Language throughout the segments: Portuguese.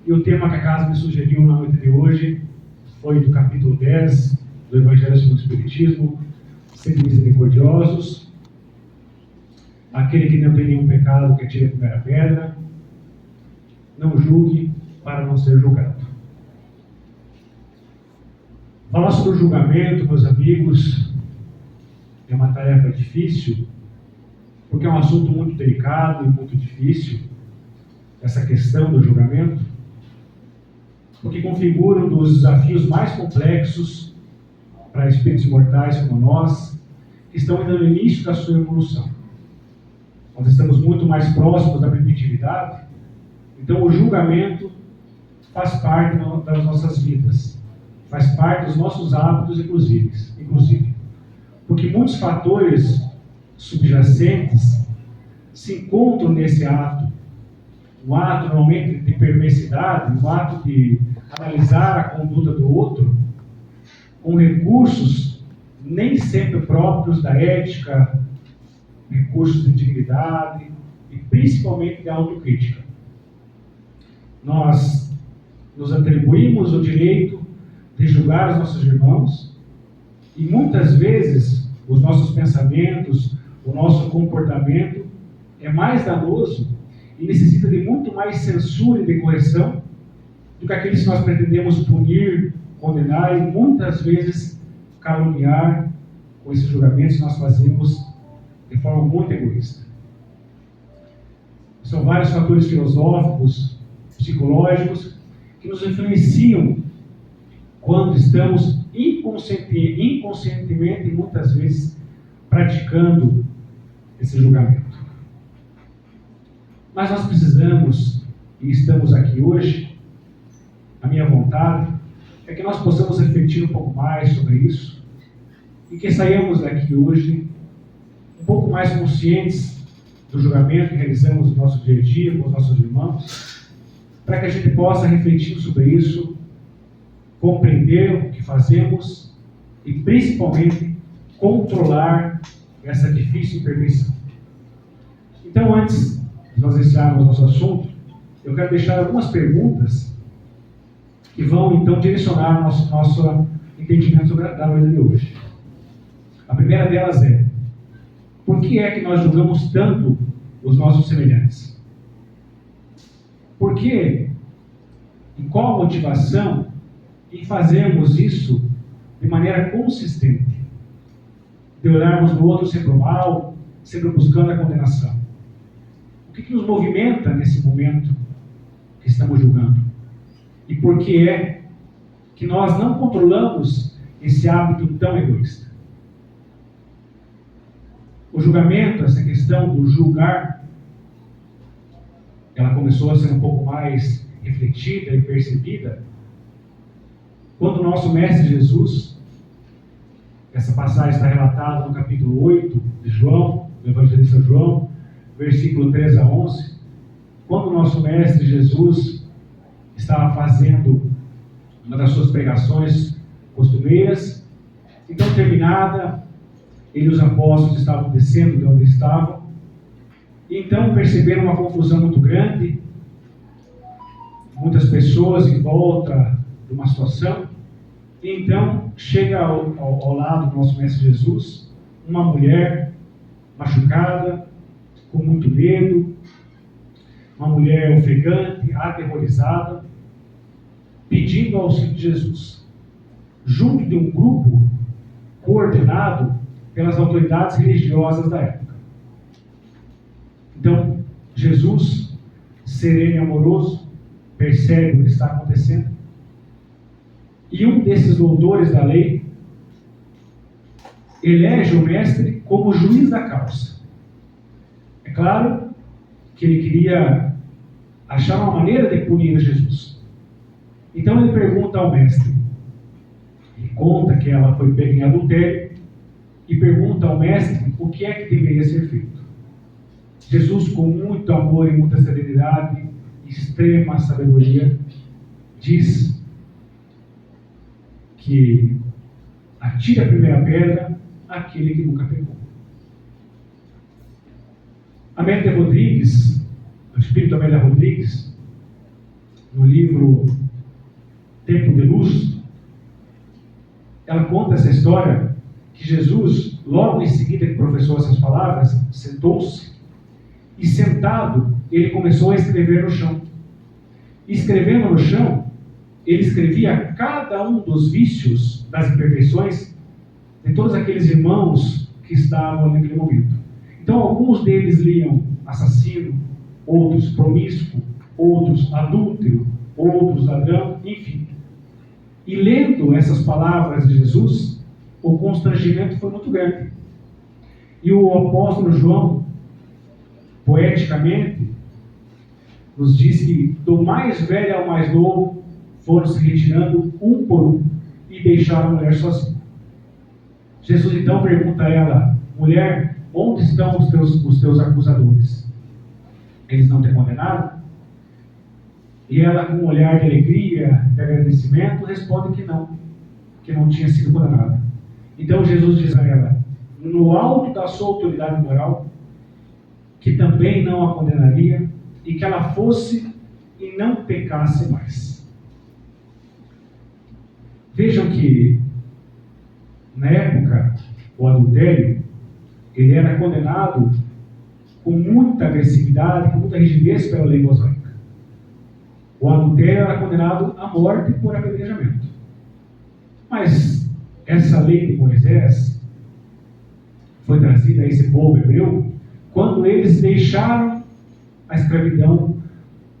E o tema que a casa me sugeriu na noite de hoje foi do capítulo 10 do Evangelho segundo o Espiritismo: sede misericordiosos, aquele que não tem nenhum pecado que atire a primeira pedra, não julgue para não ser julgado. Falar sobre o julgamento, meus amigos, é uma tarefa difícil, porque é um assunto muito delicado e muito difícil, essa questão do julgamento, porque configura um dos desafios mais complexos para espíritos imortais como nós, que estão ainda no início da sua evolução. Nós estamos muito mais próximos da primitividade, então o julgamento faz parte das nossas vidas, faz parte dos nossos hábitos, inclusive. Porque muitos fatores subjacentes se encontram nesse ato. Um ato, normalmente, de perversidade, um ato de analisar a conduta do outro, com recursos nem sempre próprios da ética, recursos de dignidade e principalmente de autocrítica. Nós nos atribuímos o direito de julgar os nossos irmãos e muitas vezes os nossos pensamentos, o nosso comportamento é mais danoso e necessita de muito mais censura e de correção do que aqueles que nós pretendemos punir, condenar e muitas vezes caluniar com esses julgamentos que nós fazemos de forma muito egoísta. São vários fatores filosóficos, psicológicos, que nos influenciam quando estamos inconscientemente, muitas vezes, praticando esse julgamento. Mas nós precisamos, e estamos aqui hoje, a minha vontade é que nós possamos refletir um pouco mais sobre isso e que saiamos daqui hoje um pouco mais conscientes do julgamento que realizamos no nosso dia a dia com os nossos irmãos, para que a gente possa refletir sobre isso, compreender o que fazemos e principalmente controlar essa difícil imperfeição. Então, antes de nós iniciarmos nosso assunto, eu quero deixar algumas perguntas que vão então direcionar nosso entendimento sobre a noite de hoje. A primeira delas é: por que é que nós julgamos tanto os nossos semelhantes? Por que, e qual a motivação em fazermos isso de maneira consistente? De olharmos no outro sempre o mal, sempre buscando a condenação. O que nos movimenta nesse momento que estamos julgando? E por que é que nós não controlamos esse hábito tão egoísta? O julgamento, essa questão do julgar, ela começou a ser um pouco mais refletida e percebida quando o nosso Mestre Jesus, essa passagem está relatada no capítulo 8 de João, do Evangelista João, versículo 13 a 11, quando o nosso Mestre Jesus estava fazendo uma das suas pregações costumeiras. Então, terminada, ele e os apóstolos estavam descendo de onde estavam, e então perceberam uma confusão muito grande, muitas pessoas em volta de uma situação, e então chega ao lado do nosso Mestre Jesus uma mulher machucada, com muito medo, uma mulher ofegante, aterrorizada, pedindo auxílio de Jesus, junto de um grupo coordenado pelas autoridades religiosas da época. Então, Jesus, sereno e amoroso, percebe o que está acontecendo, e um desses doutores da lei elege o mestre como juiz da causa. É claro que ele queria achar uma maneira de punir Jesus. Então ele pergunta ao mestre, ele conta que ela foi pega em adultério, e pergunta ao mestre o que é que deveria ser feito. Jesus, com muito amor e muita serenidade, extrema sabedoria, diz que atire a primeira pedra aquele que nunca pecou. Amélia Rodrigues, o espírito Amélia Rodrigues, no livro Tempo de Luz, ela conta essa história que Jesus, logo em seguida que professou essas palavras, sentou-se e, sentado, ele começou a escrever no chão. E escrevendo no chão, ele escrevia cada um dos vícios, das imperfeições de todos aqueles irmãos que estavam naquele momento. Então, alguns deles liam assassino, outros promíscuo, outros adúltero, outros ladrão, enfim. E lendo essas palavras de Jesus, o constrangimento foi muito grande. E o apóstolo João, poeticamente, nos diz que do mais velho ao mais novo foram se retirando um por um e deixaram a mulher sozinha. Jesus então pergunta a ela: mulher, onde estão os teus acusadores? Eles não te condenaram? E ela, com um olhar de alegria, de agradecimento, responde que não tinha sido condenada. Então Jesus diz a ela, no alto da sua autoridade moral, que também não a condenaria e que ela fosse e não pecasse mais. Vejam que, na época, o adultério, ele era condenado com muita agressividade, com muita rigidez pela lei mosaica. O adultério era condenado à morte por apedrejamento. Mas essa lei de Moisés foi trazida a esse povo hebreu quando eles deixaram a escravidão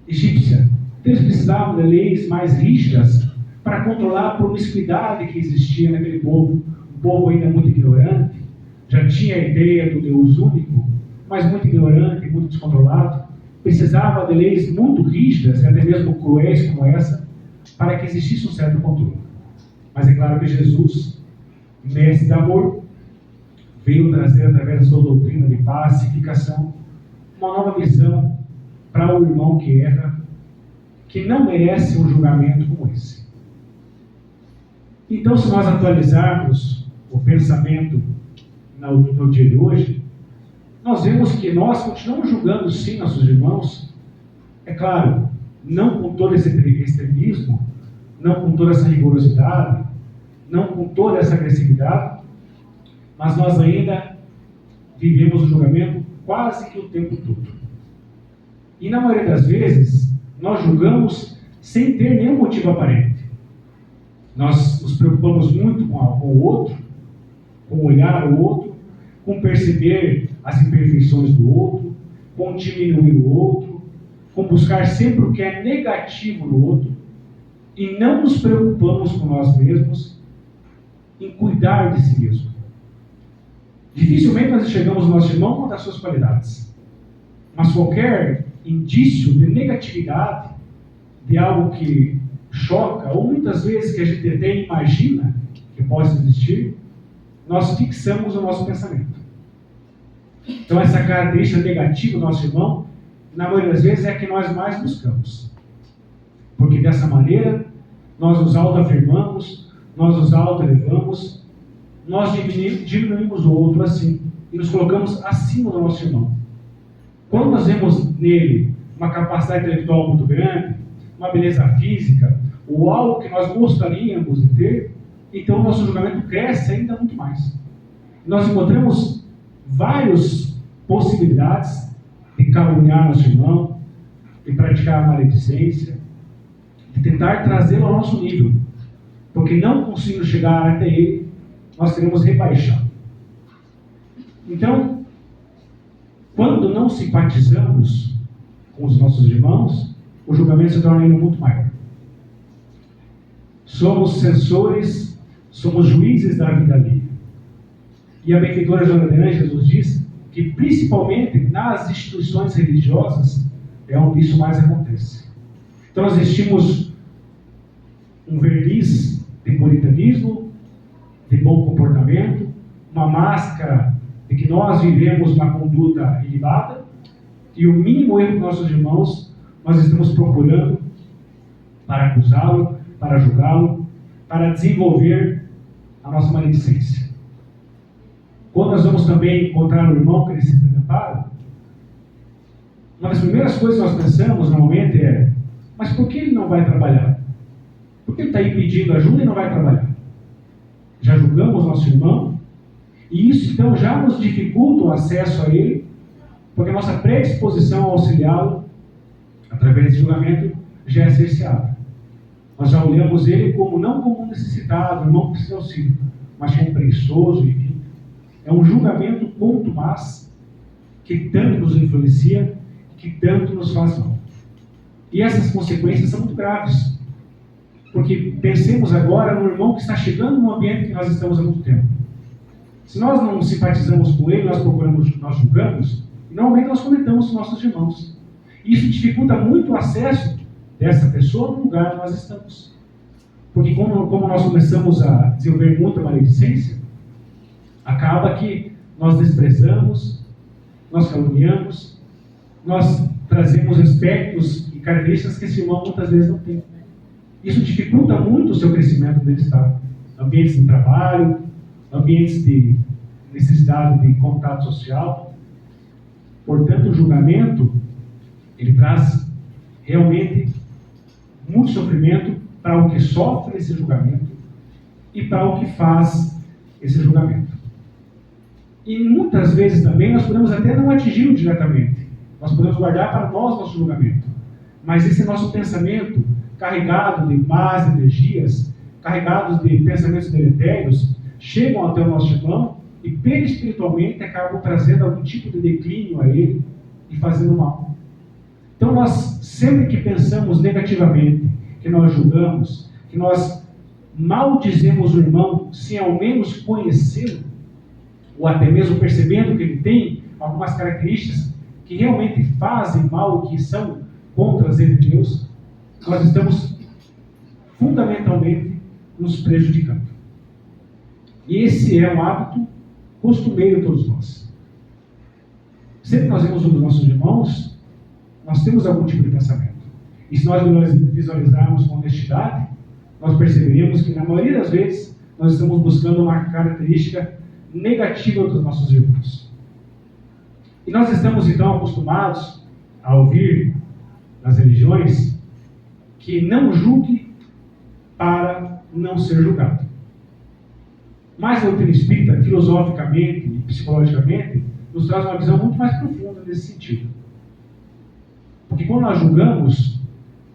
egípcia. Então, eles precisavam de leis mais rígidas para controlar a promiscuidade que existia naquele povo. Um povo ainda muito ignorante, já tinha a ideia do Deus único, mas muito ignorante, muito descontrolado. Precisava de leis muito rígidas, até mesmo cruéis como essa, para que existisse um certo controle. Mas é claro que Jesus, mestre de amor, veio trazer, através da sua doutrina de pacificação, uma nova visão para o irmão que erra, que não merece um julgamento como esse. Então, se nós atualizarmos o pensamento no dia de hoje, nós vemos que nós continuamos julgando sim nossos irmãos, é claro, não com todo esse extremismo, não com toda essa rigorosidade, não com toda essa agressividade, mas nós ainda vivemos o julgamento quase que o tempo todo. E na maioria das vezes, nós julgamos sem ter nenhum motivo aparente. Nós nos preocupamos muito com o outro, com olhar o outro, com perceber as imperfeições do outro, com diminuir o outro, com buscar sempre o que é negativo no outro, e não nos preocupamos com nós mesmos em cuidar de si mesmo. Dificilmente nós enxergamos o nosso irmão com as suas qualidades, mas qualquer indício de negatividade, de algo que choca, ou muitas vezes que a gente até imagina que possa existir, nós fixamos o nosso pensamento. Então essa característica negativa do nosso irmão, na maioria das vezes, é a que nós mais buscamos. Porque dessa maneira, nós nos autoafirmamos, nós nos autoelevamos, nós diminuímos o outro assim, e nos colocamos acima do nosso irmão. Quando nós vemos nele uma capacidade intelectual muito grande, uma beleza física, ou algo que nós gostaríamos de ter, então o nosso julgamento cresce ainda muito mais. Nós encontramos várias possibilidades de caluniar nosso irmão, de praticar a maledicência, de tentar trazê-lo ao nosso nível, porque não conseguindo chegar até ele, nós queremos rebaixar. Então, quando não simpatizamos com os nossos irmãos, o julgamento se torna ainda muito maior. Somos censores, somos juízes da vida alheia. E a benfeitora Joana de Ângeles nos diz que, principalmente nas instituições religiosas, é onde isso mais acontece. Então, nós vestimos um verniz de puritanismo, de bom comportamento, uma máscara de que nós vivemos uma conduta ilibada, e o mínimo erro dos nossos irmãos, nós estamos procurando para acusá-lo, para julgá-lo, para desenvolver a nossa maledicência. Quando nós vamos também encontrar um irmão que necessita de amparo, uma das primeiras coisas que nós pensamos normalmente é: mas por que ele não vai trabalhar? Por que ele está aí pedindo ajuda e não vai trabalhar? Já julgamos nosso irmão, e isso então já nos dificulta o acesso a ele, porque a nossa predisposição a auxiliá-lo, através desse julgamento, já é cerceada. Nós já olhamos ele como não como um necessitado, um irmão que precisa de auxílio, mas como preguiçoso, enfim. É um julgamento contumaz que tanto nos influencia, que tanto nos faz mal. E essas consequências são muito graves. Porque pensemos agora no irmão que está chegando no ambiente que nós estamos há muito tempo. Se nós não simpatizamos com ele, nós procuramos, nós julgamos, e normalmente nós comentamos com nossos irmãos. Isso dificulta muito o acesso dessa pessoa no lugar onde nós estamos. Porque como nós começamos a desenvolver muita maledicência, acaba que nós desprezamos, nós caluniamos, nós trazemos aspectos e características que esse irmão muitas vezes não tem. Isso dificulta muito o seu crescimento onde ele está. Ambientes de trabalho, ambientes de necessidade de contato social. Portanto, o julgamento, ele traz realmente muito sofrimento para o que sofre esse julgamento e para o que faz esse julgamento. E muitas vezes também nós podemos até não atingi-lo diretamente. Nós podemos guardar para nós nosso julgamento. Mas esse nosso pensamento, carregado de más energias, carregados de pensamentos deletérios, chegam até o nosso irmão e perispiritualmente acabam trazendo algum tipo de declínio a ele e fazendo mal. Então nós, sempre que pensamos negativamente, que nós julgamos, que nós maldizemos o irmão sem ao menos conhecê-lo, ou até mesmo percebendo que ele tem algumas características que realmente fazem mal, que são contra as leis de Deus, nós estamos fundamentalmente nos prejudicando. E esse é um hábito costumeiro de todos nós. Sempre que nós vemos os nossos irmãos, nós temos algum tipo de pensamento. E se nós visualizarmos com honestidade, nós perceberemos que na maioria das vezes nós estamos buscando uma característica negativa dos nossos irmãos. E nós estamos então acostumados a ouvir nas religiões que não julgue para não ser julgado. Mas a doutrina espírita, filosoficamente e psicologicamente, nos traz uma visão muito mais profunda nesse sentido. Porque quando nós julgamos,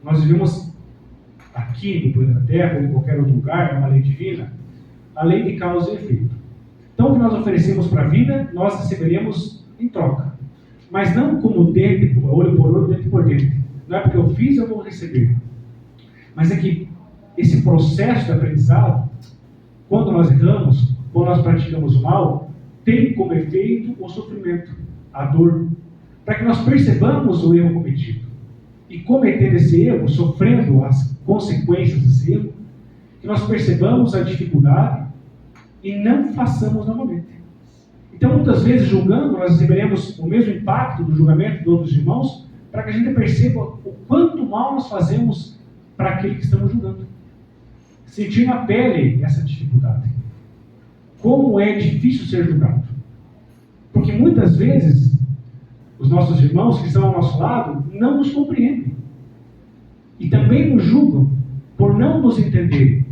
nós vivemos aqui no planeta Terra ou em qualquer outro lugar, numa lei divina, a lei de causa e efeito. Então o que nós oferecemos para a vida, nós receberemos em troca. Mas não como dente, olho por olho, dente por dente. Não é porque eu fiz, eu vou receber. Mas é que esse processo de aprendizado, quando nós erramos, quando nós praticamos o mal, tem como efeito o sofrimento, a dor, para que nós percebamos o erro cometido. E cometendo esse erro, sofrendo as consequências desse erro, que nós percebamos a dificuldade e não façamos novamente. Então, muitas vezes, julgando, nós receberemos o mesmo impacto do julgamento de outros irmãos, para que a gente perceba o quanto mal nós fazemos para aquele que estamos julgando. Sentir na pele essa dificuldade. Como é difícil ser julgado. Porque muitas vezes, os nossos irmãos que estão ao nosso lado não nos compreendem. E também nos julgam por não nos entender.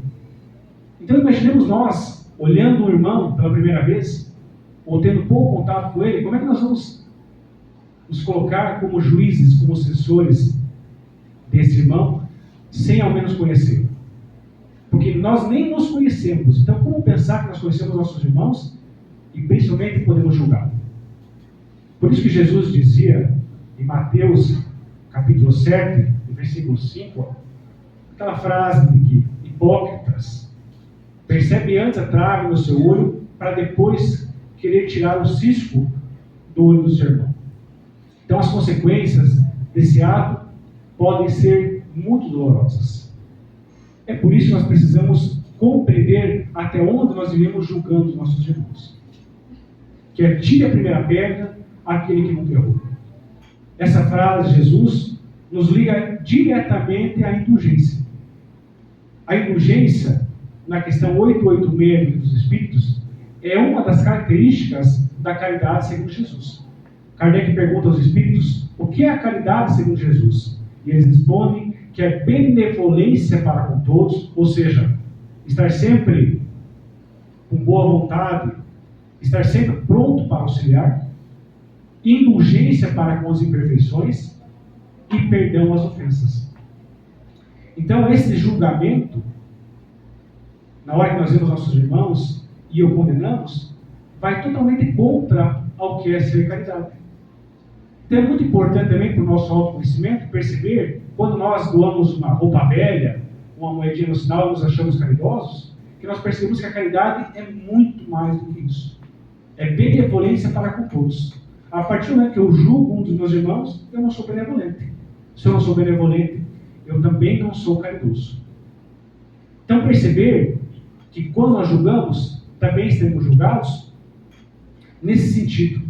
Então imaginemos nós, olhando um irmão pela primeira vez, ou tendo pouco contato com ele, como é que nós vamos nos colocar como juízes, como assessores desse irmão, sem ao menos conhecê-lo? Porque nós nem nos conhecemos. Então como pensar que nós conhecemos nossos irmãos e principalmente podemos julgá-lo? Por isso que Jesus dizia em Mateus capítulo 7, versículo 5, aquela frase de que hipócritas, percebe antes a trave no seu olho para depois querer tirar o cisco do olho do seu irmão. Então as consequências desse ato podem ser muito dolorosas. É por isso que nós precisamos compreender até onde nós iremos julgando os nossos irmãos. Que é tire a primeira pedra aquele que nunca errou. Essa frase de Jesus nos liga diretamente à indulgência. A indulgência, na questão 886 dos Espíritos, é uma das características da caridade segundo Jesus. Kardec pergunta aos Espíritos, o que é a caridade segundo Jesus? E eles respondem que é benevolência para com todos, ou seja, estar sempre com boa vontade, estar sempre pronto para auxiliar, indulgência para com as imperfeições e perdão às ofensas. Então, esse julgamento, na hora que nós vemos nossos irmãos e o condenamos, vai totalmente contra ao que é ser caridade. Então, é muito importante também para o nosso autoconhecimento perceber, quando nós doamos uma roupa velha, uma moedinha no sinal, nos achamos caridosos, que nós percebemos que a caridade é muito mais do que isso. É benevolência para com todos. A partir do momento que eu julgo um dos meus irmãos, eu não sou benevolente. Se eu não sou benevolente, eu também não sou caridoso. Então, perceber que quando nós julgamos, também seremos julgados, nesse sentido,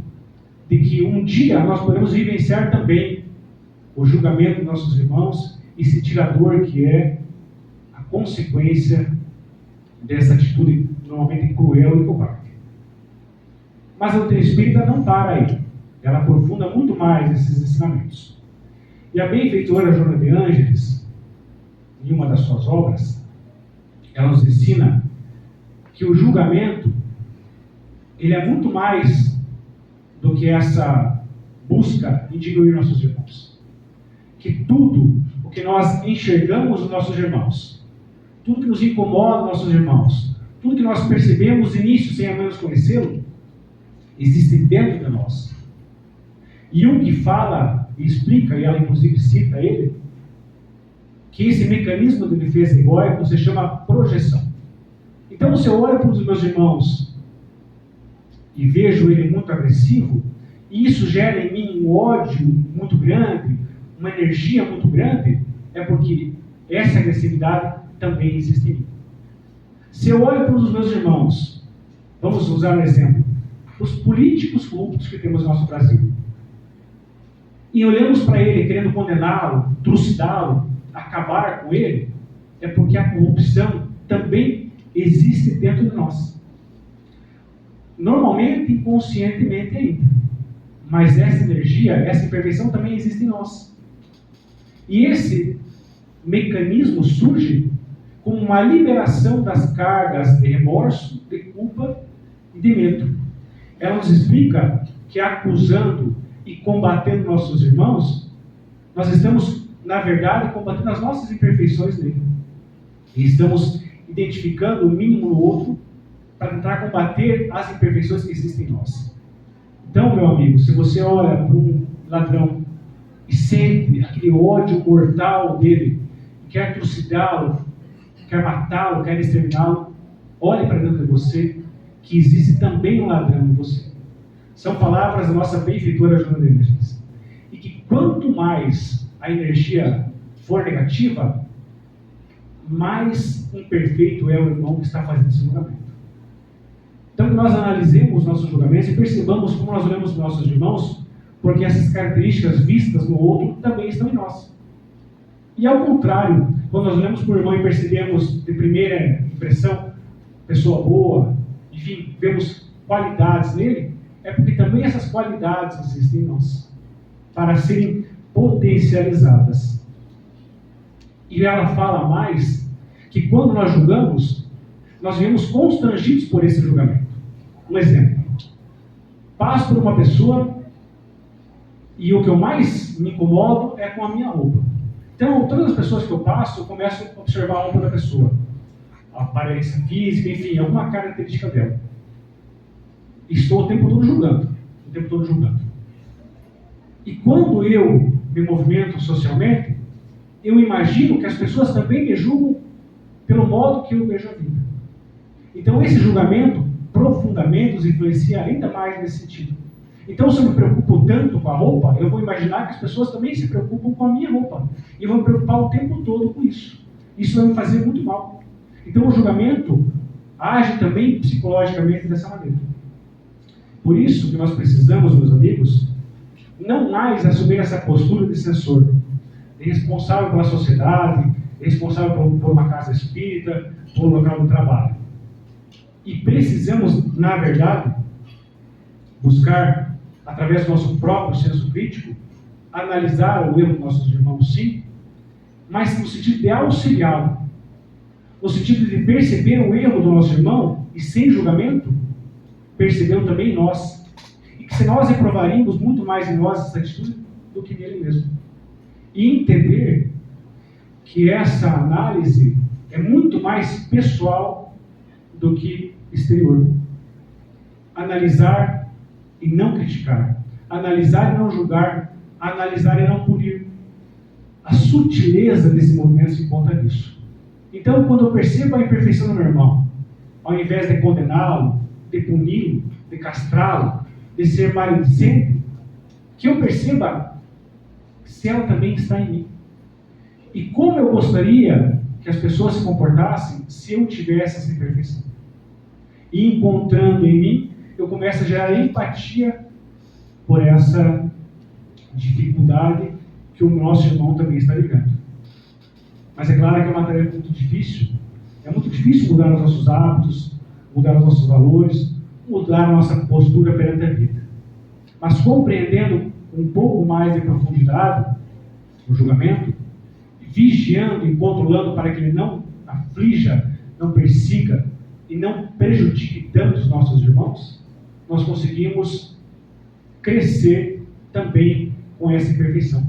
de que um dia nós podemos vivenciar também o julgamento dos nossos irmãos e sentir a dor que é a consequência dessa atitude normalmente cruel e covarde. Mas a doutrina espírita não para aí. Ela aprofunda muito mais esses ensinamentos. E a benfeitora Joana de Ângeles, em uma das suas obras, ela nos ensina que o julgamento, ele é muito mais do que essa busca em diminuir nossos irmãos. Que tudo o que nós enxergamos nos nossos irmãos, tudo que nos incomoda nos nossos irmãos, tudo que nós percebemos no início sem ao menos conhecê-lo, existe dentro de nós. E um que fala e explica, e ela inclusive cita ele, que esse mecanismo de defesa egóico se chama projeção. Então, se eu olho para os meus irmãos e vejo ele muito agressivo, e isso gera em mim um ódio muito grande, uma energia muito grande, é porque essa agressividade também existe em mim. Se eu olho para os meus irmãos, vamos usar um exemplo, os políticos corruptos que temos no nosso Brasil, e olhamos para ele querendo condená-lo, trucidá-lo, acabar com ele, é porque a corrupção também existe dentro de nós. Normalmente, inconscientemente ainda. Mas essa energia, essa imperfeição também existe em nós. E esse mecanismo surge como uma liberação das cargas de remorso, de culpa e de medo. Ela nos explica que acusando e combatendo nossos irmãos, nós estamos, na verdade, combatendo as nossas imperfeições nele. E estamos identificando o mínimo no outro para tentar combater as imperfeições que existem em nós. Então, meu amigo, se você olha para um ladrão e sente aquele ódio mortal dele, quer trucidá-lo, quer matá-lo, quer exterminá-lo, olhe para dentro de você, que existe também um ladrão em você. São palavras da nossa benfeitora Joana de Ângeles. E que quanto mais a energia for negativa, mais imperfeito é o irmão que está fazendo esse julgamento. Então, que nós analisemos nossos julgamentos e percebamos como nós olhamos para nossos irmãos, porque essas características vistas no outro também estão em nós. E ao contrário, quando nós olhamos para o irmão e percebemos de primeira impressão, pessoa boa, enfim, vemos qualidades nele, é porque também essas qualidades existem em nós, para serem potencializadas. E ela fala mais que quando nós julgamos, nós vemos constrangidos por esse julgamento. Um exemplo. Passo por uma pessoa e o que eu mais me incomodo é com a minha roupa. Então, todas as pessoas que eu passo, eu começo a observar a roupa da pessoa. A aparência física, enfim, alguma característica dela. Estou o tempo todo julgando. O tempo todo julgando. E quando eu me movimento socialmente, eu imagino que as pessoas também me julgam pelo modo que eu vejo a vida. Então, esse julgamento profundamente os influencia ainda mais nesse sentido. Então, se eu me preocupo tanto com a roupa, eu vou imaginar que as pessoas também se preocupam com a minha roupa. E vão me preocupar o tempo todo com isso. Isso vai me fazer muito mal. Então, o julgamento age também psicologicamente dessa maneira. Por isso que nós precisamos, meus amigos, não mais assumir essa postura de censor, de responsável pela sociedade, de responsável por uma casa espírita, por um local de trabalho. E precisamos, na verdade, buscar, através do nosso próprio senso crítico, analisar o erro dos nossos irmãos, sim, mas no sentido de auxiliá-lo, no sentido de perceber o erro do nosso irmão e sem julgamento, percebeu também em nós. E que se nós reprovaríamos muito mais em nós essa atitude do que nele mesmo. E entender que essa análise é muito mais pessoal do que exterior. Analisar e não criticar. Analisar e não julgar. Analisar e não punir. A sutileza desse movimento se encontra nisso. Então, quando eu percebo a imperfeição do meu irmão, ao invés de condená-lo, de puni-lo, de castrá-lo, de ser maledicente, que eu perceba se ela também está em mim. E como eu gostaria que as pessoas se comportassem se eu tivesse essa imperfeição. E encontrando em mim, eu começo a gerar empatia por essa dificuldade que o nosso irmão também está vivendo. Mas é claro que é uma tarefa muito difícil. É muito difícil mudar os nossos hábitos, mudar os nossos valores, mudar a nossa postura perante a vida. Mas compreendendo um pouco mais de profundidade o julgamento, vigiando e controlando para que ele não aflija, não persiga e não prejudique tanto os nossos irmãos, nós conseguimos crescer também com essa imperfeição.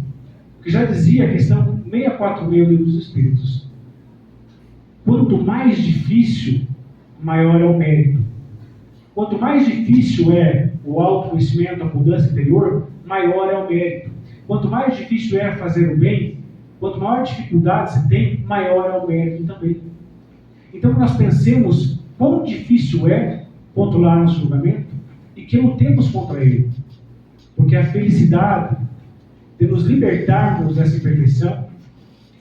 Porque já dizia a questão 646 do Livro dos Espíritos. Quanto mais difícil, maior é o mérito. Quanto mais difícil é o autoconhecimento, a mudança interior, maior é o mérito. Quanto mais difícil é fazer o bem, quanto maior dificuldade você tem, maior é o mérito também. Então, nós pensemos quão difícil é controlar nosso julgamento e que lutemos contra ele. Porque a felicidade de nos libertarmos dessa imperfeição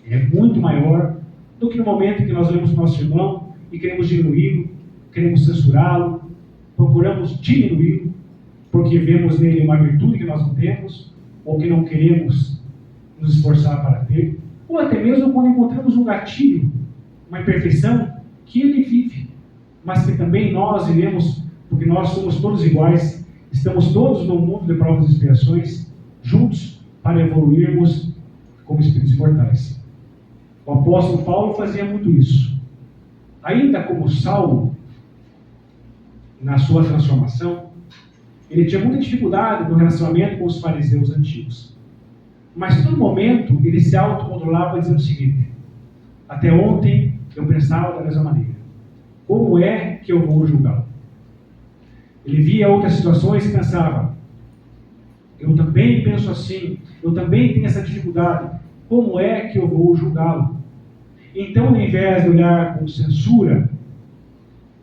é muito maior do que no momento em que nós olhamos para o nosso irmão e queremos diminuí-lo, queremos censurá-lo, procuramos diminuí-lo, porque vemos nele uma virtude que nós não temos, ou que não queremos nos esforçar para ter, ou até mesmo quando encontramos um gatilho, uma imperfeição que ele vive, mas que também nós iremos, porque nós somos todos iguais, estamos todos no mundo de provas e expiações, juntos, para evoluirmos como espíritos imortais. O apóstolo Paulo fazia muito isso. Ainda como Saulo, na sua transformação, ele tinha muita dificuldade no relacionamento com os fariseus antigos. Mas, todo momento, ele se autocontrolava dizendo o seguinte: até ontem eu pensava da mesma maneira. Como é que eu vou julgá-lo? Ele via outras situações e pensava: eu também penso assim, eu também tenho essa dificuldade. Como é que eu vou julgá-lo? Então, ao invés de olhar com censura,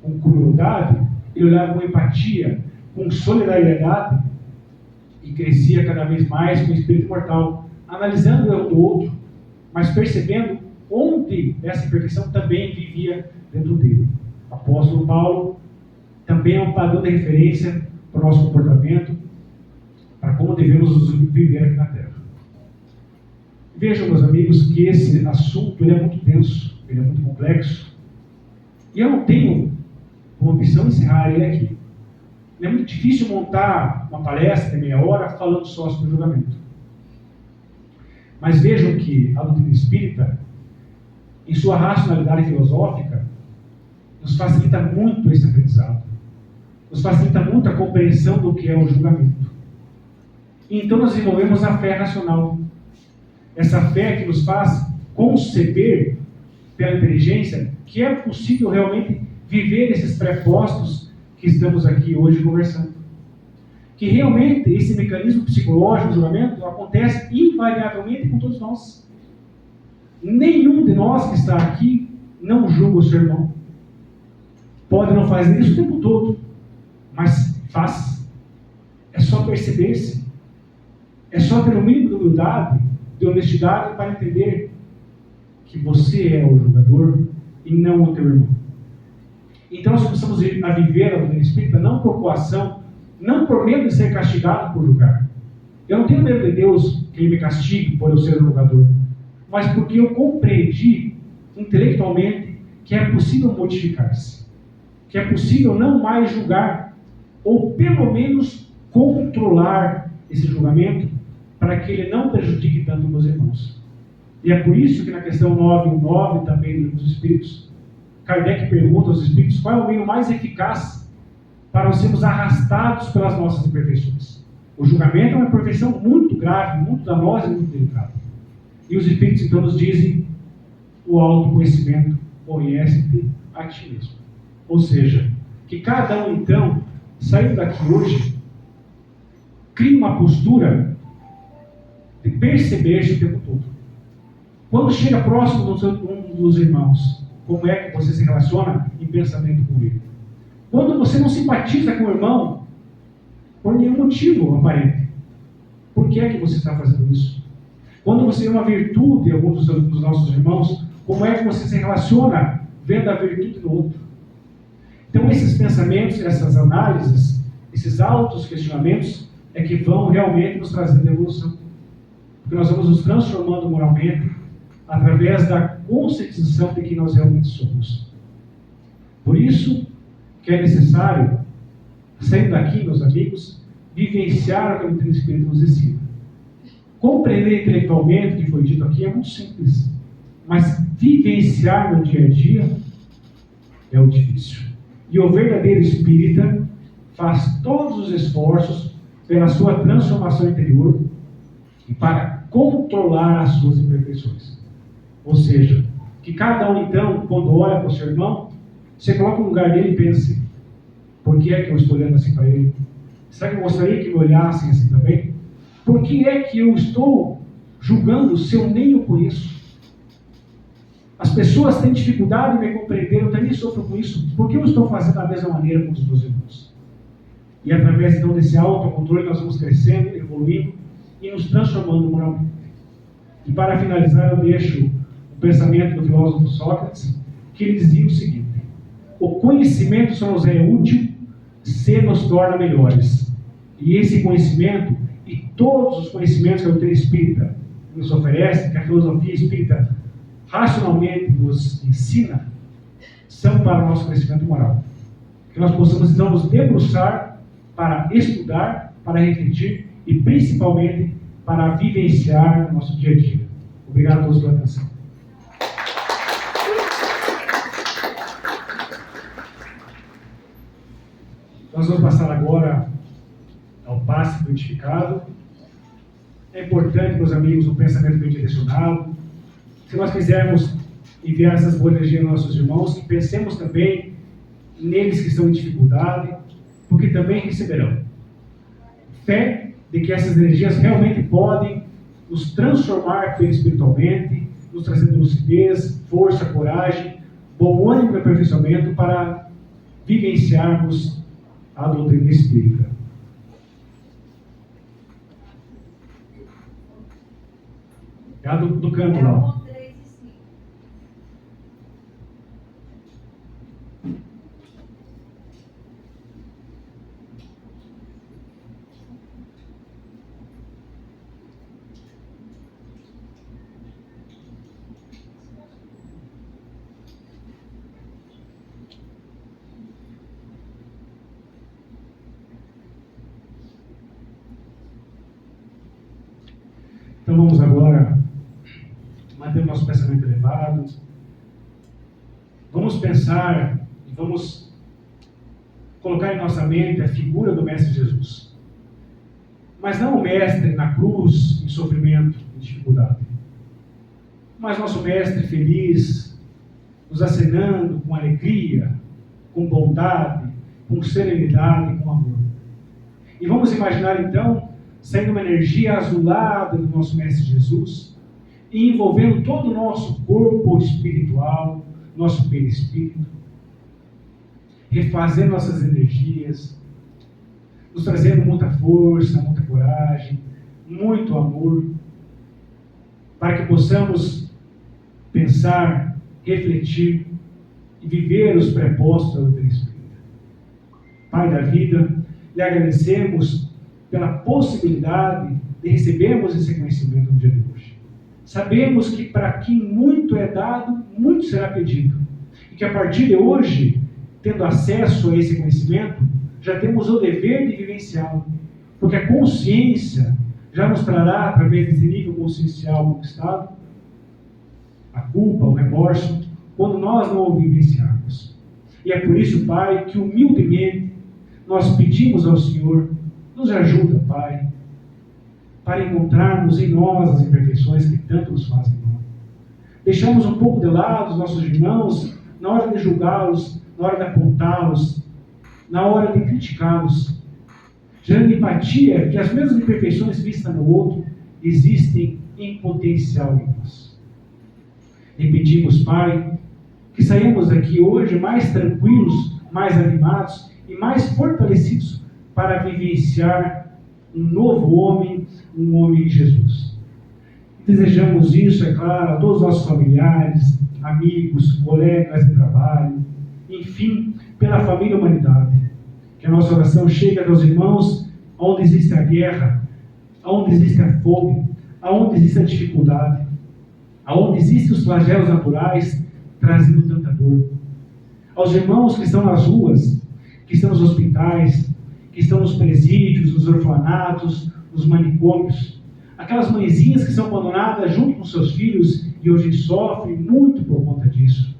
com crueldade, ele olhava com empatia, com solidariedade, e crescia cada vez mais com o espírito imortal, analisando o erro do outro, mas percebendo onde essa imperfeição também vivia dentro dele. O apóstolo Paulo também é um padrão de referência para o nosso comportamento, para como devemos viver aqui na Terra. Vejam, meus amigos, que esse assunto ele é muito denso, ele é muito complexo, e eu não tenho como ambição encerrar ele aqui. É muito difícil montar uma palestra de meia hora falando só sobre o julgamento. Mas vejam que a doutrina espírita, em sua racionalidade filosófica, nos facilita muito esse aprendizado. Nos facilita muito a compreensão do que é o julgamento. E então nós desenvolvemos a fé racional. Essa fé que nos faz conceber pela inteligência que é possível realmente viver esses pressupostos que estamos aqui hoje conversando. Que realmente esse mecanismo psicológico do julgamento acontece invariavelmente com todos nós. Nenhum de nós que está aqui não julga o seu irmão. Pode não fazer isso o tempo todo, mas faz. É só perceber-se. É só ter o mínimo de humildade, de honestidade para entender que você é o julgador e não o teu irmão. Então nós começamos a viver a doutrina espírita não por coação, não por medo de ser castigado por julgar. Eu não tenho medo de Deus que Ele me castigue por eu ser um julgador, mas porque eu compreendi intelectualmente que é possível modificar-se, que é possível não mais julgar, ou pelo menos controlar esse julgamento para que ele não prejudique tanto meus irmãos. E é por isso que na questão 919 também dos Espíritos, Kardec pergunta aos Espíritos qual é o meio mais eficaz para não sermos arrastados pelas nossas imperfeições. O julgamento é uma imperfeição muito grave, muito danosa e muito delicada. E os Espíritos então nos dizem: o autoconhecimento, conhece-te a ti mesmo. Ou seja, que cada um então, saindo daqui hoje, crie uma postura de perceber-se o tempo todo. Quando chega próximo de um dos irmãos, como é que você se relaciona em pensamento com ele? Quando você não simpatiza com o irmão, por nenhum motivo aparente, por que é que você está fazendo isso? Quando você vê uma virtude em algum dos nossos irmãos, como é que você se relaciona vendo a virtude do outro? Então esses pensamentos, essas análises, esses autos questionamentos é que vão realmente nos trazendo evolução. Porque nós vamos nos transformando moralmente através da conscientização de que nós realmente somos. Por isso que é necessário, saindo daqui, meus amigos, vivenciar o que a doutrina espírita nos ensina. Compreender intelectualmente o que foi dito aqui é muito simples, mas vivenciar no dia a dia é o difícil. E o verdadeiro espírita faz todos os esforços pela sua transformação interior e para controlar as suas imperfeições. Ou seja, que cada um então, quando olha para o seu irmão, você coloca no lugar dele e pense: por que é que eu estou olhando assim para ele? Será que eu gostaria que me olhassem assim também? Por que é que eu estou julgando se eu nem o conheço? As pessoas têm dificuldade em me compreender, eu também sofro com isso. Por que eu estou fazendo da mesma maneira com os meus irmãos? E através então desse autocontrole nós vamos crescendo, evoluindo e nos transformando moralmente. E para finalizar eu deixo o pensamento do filósofo Sócrates, que ele dizia o seguinte: o conhecimento só nos é útil se nos torna melhores. E esse conhecimento e todos os conhecimentos que a doutrina espírita nos oferece, que a filosofia espírita racionalmente nos ensina, são para o nosso crescimento moral. Que nós possamos então nos debruçar para estudar, para refletir e principalmente para vivenciar no nosso dia a dia. Obrigado a todos pela atenção. Nós vamos passar agora ao passe identificado. É importante, meus amigos, o pensamento bem direcionado. Se nós quisermos enviar essas boas energias aos nossos irmãos, que pensemos também neles que estão em dificuldade, porque também receberão. Fé de que essas energias realmente podem nos transformar espiritualmente, nos trazendo lucidez, força, coragem, bom ânimo e aperfeiçoamento para vivenciarmos a doutrina espírita. É a do canto lá. Então vamos agora manter o nosso pensamento elevado. Vamos pensar e vamos colocar em nossa mente a figura do Mestre Jesus. Mas não o Mestre na cruz, em sofrimento, em dificuldade. Mas nosso Mestre feliz, nos acenando com alegria, com bondade, com serenidade, com amor. E vamos imaginar então saindo uma energia azulada do nosso Mestre Jesus e envolvendo todo o nosso corpo espiritual, nosso perispírito, refazendo nossas energias, nos trazendo muita força, muita coragem, muito amor, para que possamos pensar, refletir e viver os prepostos da doutrina espírita. Pai da vida, lhe agradecemos pela possibilidade de recebermos esse conhecimento no dia de hoje. Sabemos que para quem muito é dado, muito será pedido. E que a partir de hoje, tendo acesso a esse conhecimento, já temos o dever de vivenciá-lo. Porque a consciência já nos trará, através desse nível consciencial conquistado, culpa, o remorso, quando nós não o vivenciarmos. E é por isso, Pai, que humildemente nós pedimos ao Senhor, nos ajuda, Pai, para encontrarmos em nós as imperfeições que tanto nos fazem mal. Deixamos um pouco de lado os nossos irmãos na hora de julgá-los, na hora de apontá-los, na hora de criticá-los, gerando empatia que as mesmas imperfeições vistas no outro existem em potencial em nós. E pedimos, Pai, que saímos daqui hoje mais tranquilos, mais animados e mais fortalecidos para vivenciar um novo homem, um homem de Jesus. Desejamos isso, é claro, a todos os nossos familiares, amigos, colegas de trabalho, enfim, pela família e humanidade. Que a nossa oração chegue aos irmãos onde existe a guerra, onde existe a fome, onde existe a dificuldade, onde existem os flagelos naturais trazendo tanta dor. Aos irmãos que estão nas ruas, que estão nos hospitais, que estão nos presídios, nos orfanatos, nos manicômios, aquelas mãezinhas que são abandonadas junto com seus filhos e hoje sofrem muito por conta disso.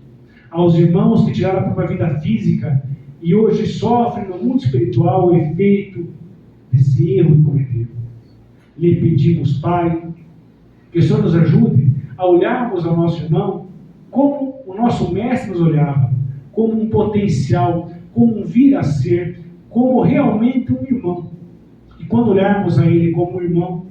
Aos irmãos que tiraram a própria vida física e hoje sofrem no mundo espiritual o efeito desse erro que cometeram. Lhe pedimos, Pai, que o Senhor nos ajude a olharmos ao nosso irmão como o nosso mestre nos olhava, como um potencial, como um vir a ser, como realmente um irmão. E quando olharmos a ele como um irmão,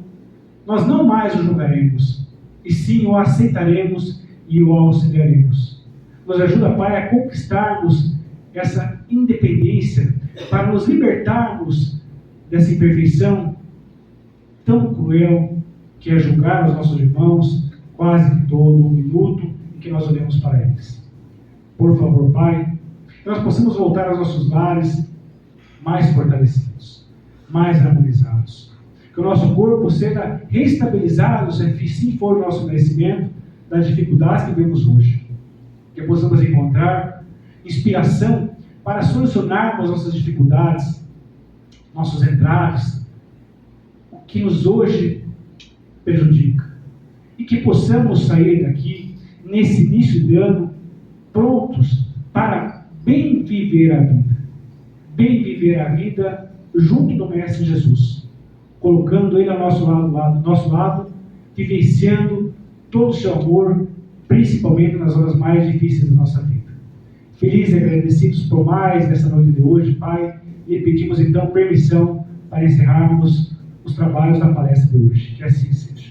nós não mais o julgaremos, e sim o aceitaremos e o auxiliaremos. Nos ajuda, Pai, a conquistarmos essa independência, para nos libertarmos dessa imperfeição tão cruel que é julgar os nossos irmãos quase que todo minuto em que nós olhamos para eles. Por favor, Pai, que nós possamos voltar aos nossos lares mais fortalecidos, mais harmonizados. Que o nosso corpo seja reestabilizado, se assim for o nosso merecimento, das dificuldades que vemos hoje. Que possamos encontrar inspiração para solucionarmos nossas dificuldades, nossos entraves, o que nos hoje prejudica. E que possamos sair daqui, nesse início de ano, prontos para bem viver a vida. Bem viver a vida junto do Mestre Jesus, colocando Ele ao nosso lado, vivenciando todo o seu amor, principalmente nas horas mais difíceis da nossa vida. Felizes e agradecidos por mais nessa noite de hoje, Pai, e pedimos então permissão para encerrarmos os trabalhos da palestra de hoje. Que assim seja.